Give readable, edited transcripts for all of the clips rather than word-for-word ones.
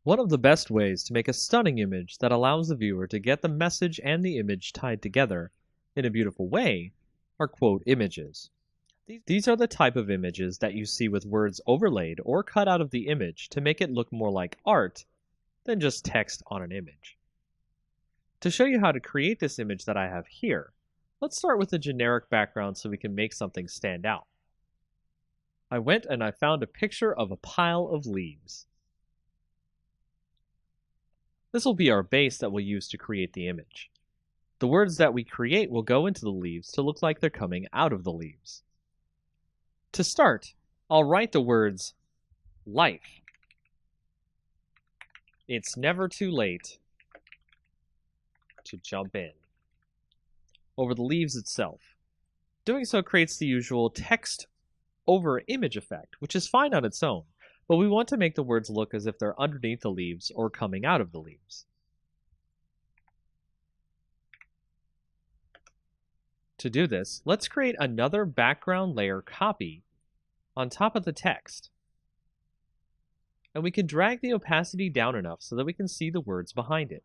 One of the best ways to make a stunning image that allows the viewer to get the message and the image tied together in a beautiful way are quote images. These are the type of images that you see with words overlaid or cut out of the image to make it look more like art than just text on an image. To show you how to create this image that I have here, let's start with a generic background so we can make something stand out. I went and I found a picture of a pile of leaves. This will be our base that we'll use to create the image. The words that we create will go into the leaves to look like they're coming out of the leaves. To start, I'll write the words life. It's never too late to jump in over the leaves itself. Doing so creates the usual text over image effect, which is fine on its own, but we want to make the words look as if they're underneath the leaves or coming out of the leaves. To do this, let's create another background layer copy on top of the text. And we can drag the opacity down enough so that we can see the words behind it.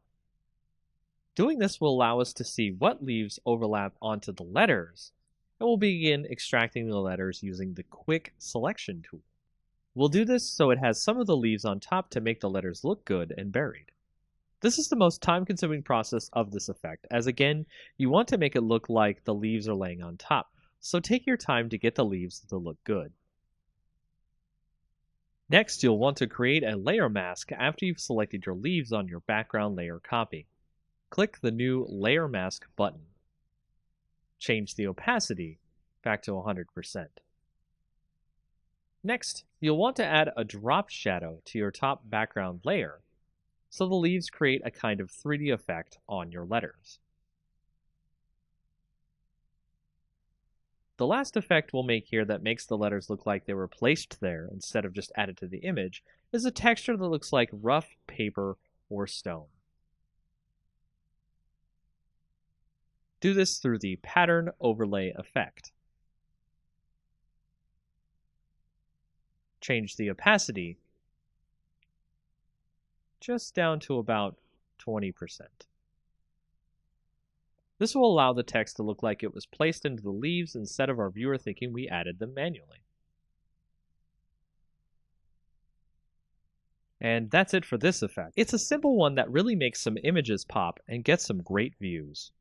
Doing this will allow us to see what leaves overlap onto the letters, and we'll begin extracting the letters using the Quick Selection tool. We'll do this so it has some of the leaves on top to make the letters look good and buried. This is the most time-consuming process of this effect, as again, you want to make it look like the leaves are laying on top, so take your time to get the leaves to look good. Next, you'll want to create a layer mask after you've selected your leaves on your background layer copy. Click the new Layer Mask button. Change the opacity back to 100%. Next, you'll want to add a drop shadow to your top background layer, so the leaves create a kind of 3D effect on your letters. The last effect we'll make here that makes the letters look like they were placed there instead of just added to the image is a texture that looks like rough paper or stone. Do this through the Pattern Overlay effect. Change the opacity just down to about 20%. This will allow the text to look like it was placed into the leaves instead of our viewer thinking we added them manually. And that's it for this effect. It's a simple one that really makes some images pop and gets some great views.